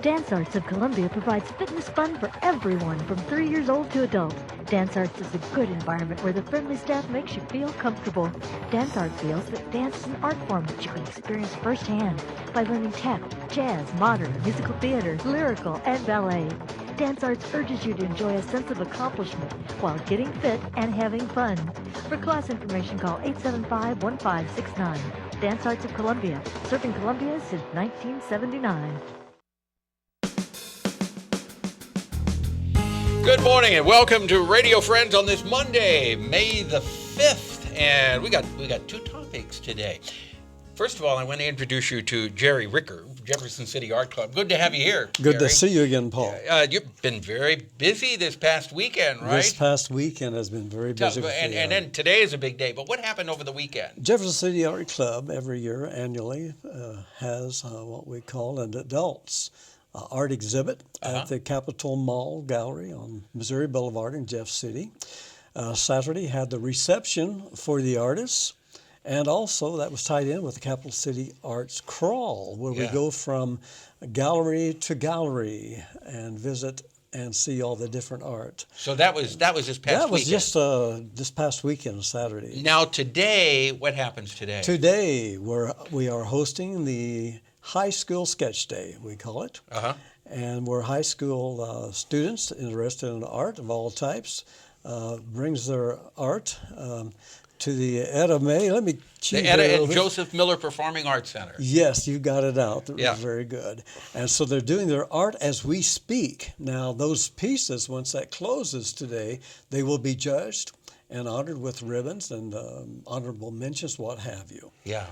Dance Arts of Columbia provides fitness fun for everyone from 3 years old to adult. Dance Arts is a good environment where the friendly staff makes you feel comfortable. Dance Arts feels that dance is an art form that you can experience firsthand by learning tap, jazz, modern, musical theater, lyrical, and ballet. Dance Arts urges you to enjoy a sense of accomplishment while getting fit and having fun. For class information, call 875-1569. Dance Arts of Columbia, serving Columbia since 1979. Good morning and welcome to Radio Friends on this Monday, May the 5th. And we got two topics today. First of all, I want to introduce you to Jerry Ricker, Jefferson City Art Club. Good to have you here, Good Jerry. to see you again, Paul. You've been very busy this past weekend, right? This past weekend has been very busy. And then today is a big day. But what happened over the weekend? Jefferson City Art Club every year, annually, has what we call an adults art exhibit at the Capitol Mall Gallery on Missouri Boulevard in Jeff City. Saturday had the reception for the artists. And also, that was tied in with the Capital City Arts Crawl, where we go from gallery to gallery and visit and see all the different art. So that was this past weekend? That was just this past weekend, Saturday. Now today, what happens today? Today, we are hosting the High School Sketch Day, we call it. And where high school students interested in art of all types brings their art to the Etta May. Let me the Etta and Joseph Miller Performing Arts Center. Yes, you got it out. Yeah. Very good. And so they're doing their art as we speak. Now, those pieces, once that closes today, they will be judged and honored with ribbons and honorable mentions, what have you. Yeah.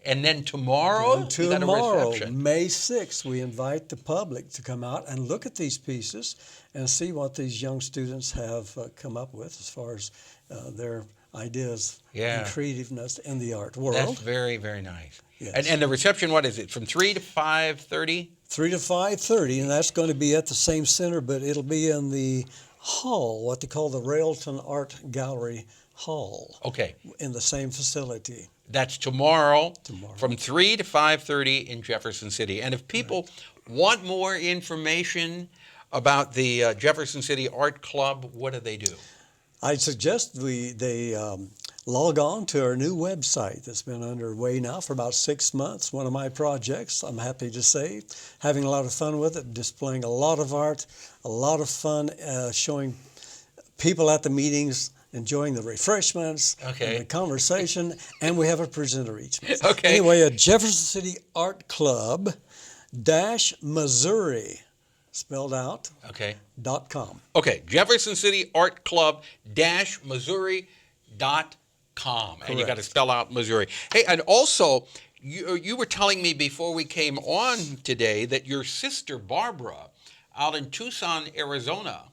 And then tomorrow, you got a reception. May 6th, we invite the public to come out and look at these pieces and see what these young students have come up with as far as their ideas and creativeness in the art world. That's very, very nice. Yes. And the reception, what is it, from 3 to 5:30? 3 to 5:30, and that's going to be at the same center, but it'll be in the hall, what they call the Railton Art Gallery Hall. Okay. In the same facility. That's tomorrow. From 3 to 5:30 in Jefferson City. And if people want more information about the Jefferson City Art Club, what do they do? I suggest they log on to our new website that's been underway now for about 6 months. One of my projects, I'm happy to say, having a lot of fun with it, displaying a lot of art, a lot of fun, showing people at the meetings enjoying the refreshments and the conversation, and we have a presenter each month. Anyway, at Jefferson City Art Club -Missouri, spelled out, .com. Okay, Jefferson City Art Club -Missouri.com. And you got to spell out Missouri. Hey, and also, you were telling me before we came on today that your sister Barbara out in Tucson, Arizona,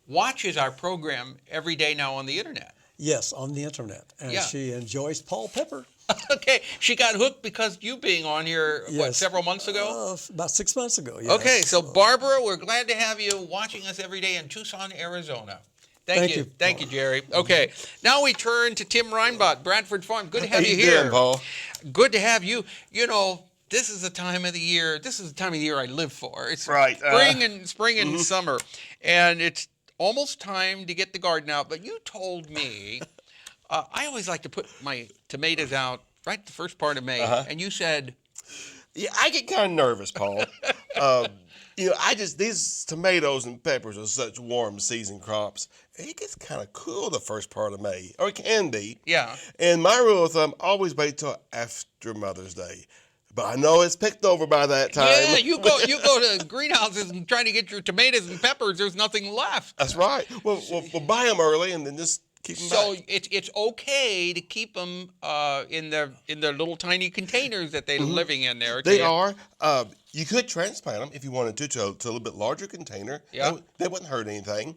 watches our program every day now on the internet. Yes, on the internet. And she enjoys Paul Pepper. Okay, she got hooked because you being on here, several months ago? About 6 months ago, yes. Okay, so Barbara, we're glad to have you watching us every day in Tucson, Arizona. Thank you. Thank you, Jerry. Okay, now we turn to Tim Reinbott, Bradford Farm. Good to have you here. Doing, Paul? Good to have you. You know, this is the time of the year I live for. It's spring and summer, and it's almost time to get the garden out. But you told me, I always like to put my tomatoes out right the first part of May, and you said, yeah, I get kind of nervous, Paul. These tomatoes and peppers are such warm season crops. It gets kind of cool the first part of May, or it can be. Yeah. And my rule of thumb, always wait till after Mother's Day. But I know it's picked over by that time. Yeah, you go to greenhouses and try to get your tomatoes and peppers. There's nothing left. That's right. We'll buy them early and then just keep them So back. it's okay to keep them in their little tiny containers that they're living in there. They are. You could transplant them if you wanted to a little bit larger container. Yeah. That wouldn't hurt anything.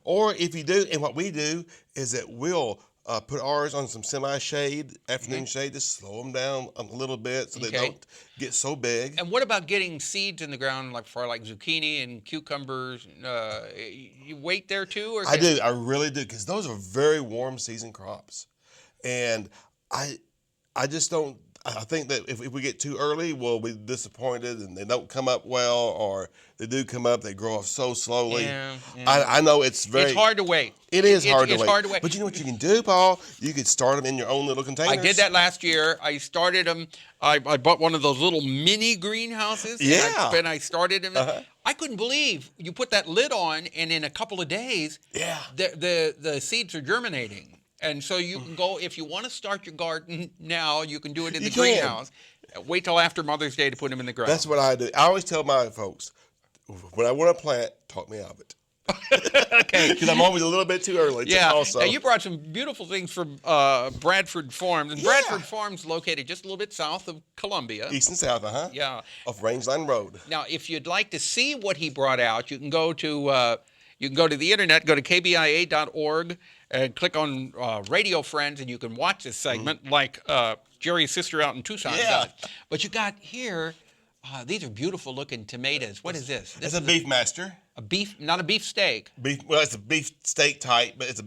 Or if you do, and what we do is that we'll put ours on some semi-shade, afternoon shade, to slow them down a little bit so they don't get so big. And what about getting seeds in the ground for zucchini and cucumbers? You wait there too? Or I do. I really do, because those are very warm season crops. And I just don't I think that if we get too early, we'll be disappointed, and they don't come up well, or they do come up, they grow up so slowly. Yeah. I know it's hard to wait. It's hard It's hard to wait. But you know what you can do, Paul? You could start them in your own little containers. I did that last year. I started them. I bought one of those little mini greenhouses. Yeah. And I started them. I couldn't believe you put that lid on, and in a couple of days, the seeds are germinating. And so you can go, if you want to start your garden now, you can do it in the greenhouse. Wait till after Mother's Day to put them in the ground. That's what I do. I always tell my folks, when I want to plant, talk me out of it. Okay. Because I'm always a little bit too early. Yeah. Also. Now, you brought some beautiful things from Bradford Farms. And Bradford Farms located just a little bit south of Columbia. East and south, Yeah. Off Rangeline Road. Now, if you'd like to see what he brought out, you can go to the internet, go to kbia.org, and click on Radio Friends, and you can watch this segment like Jerry's sister out in Tucson does. But you got here, these are beautiful looking tomatoes. What is this? It's a Beef Master. A beef, not a beef steak. Well, it's a beef steak type, but it's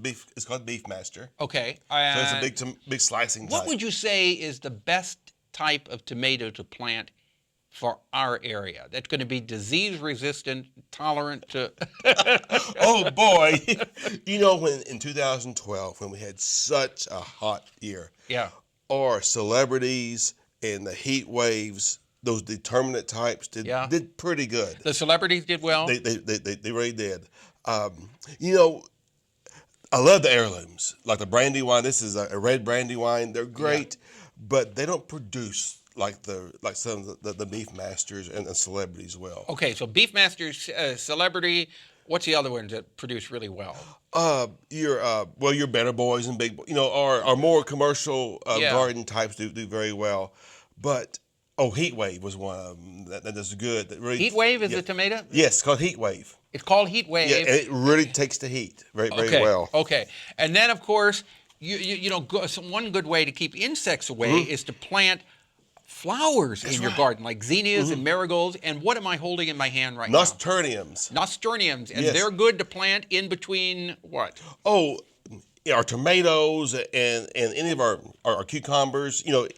called Beef Master. Okay. So it's a big slicing type. What would you say is the best type of tomato to plant for our area that's going to be disease resistant, tolerant to? Oh boy. You know, when in 2012, when we had such a hot year, our celebrities and the heat waves, those determinate types did pretty good. The celebrities did well? They really did. You know, I love the heirlooms, like the brandy wine. This is a red brandy wine. They're great, but they don't produce like some of the Beef Masters and the celebrities well. Okay, so Beef Masters, celebrity. What's the other ones that produce really well? Your Better Boys and Big Boys, you know, our more commercial garden types do very well. But Heat Wave was one of them that does good. That really, Heat Wave is a tomato? Yes, it's called Heat Wave. It's called Heat Wave. Yeah, and it really takes the heat very well. Okay, and then of course, you know, one good way to keep insects away is to plant flowers in your garden, like zinnias and marigolds. And what am I holding in my hand right Nasturtiums. now? Nasturtiums. And they're good to plant in between what? Oh, our tomatoes and any of our cucumbers. You know,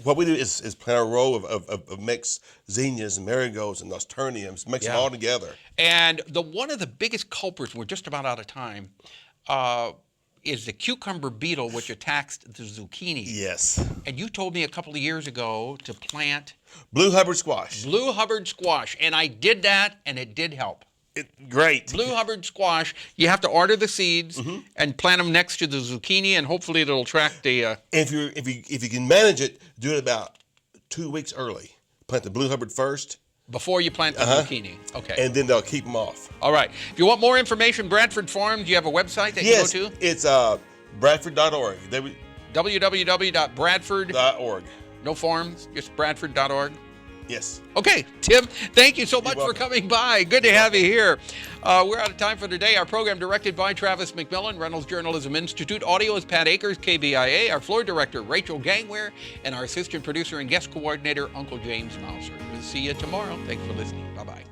what we do is plant a row of mixed zinnias and marigolds and nasturtiums, mix them all together. And one of the biggest culprits, we're just about out of time, is the cucumber beetle, which attacks the zucchini. Yes. And you told me a couple of years ago to plant Blue Hubbard squash. Blue Hubbard squash, and I did that, and it did help. Great. Blue Hubbard squash, you have to order the seeds and plant them next to the zucchini, and hopefully it'll attract the... If you can manage it, do it about 2 weeks early. Plant the Blue Hubbard first. Before you plant the zucchini. Okay. And then they'll keep them off. All right. If you want more information, Bradford Farms, do you have a website that you go to? It's Bradford.org. www.bradford.org. No farms, just Bradford.org. Yes. Okay, Tim, thank you so much for coming by. Good to have you here. We're out of time for today. Our program directed by Travis McMillan, Reynolds Journalism Institute. Audio is Pat Akers, KBIA. Our floor director, Rachel Gangware, and our assistant producer and guest coordinator, Uncle James Mouser. We'll see you tomorrow. Thanks for listening. Bye-bye.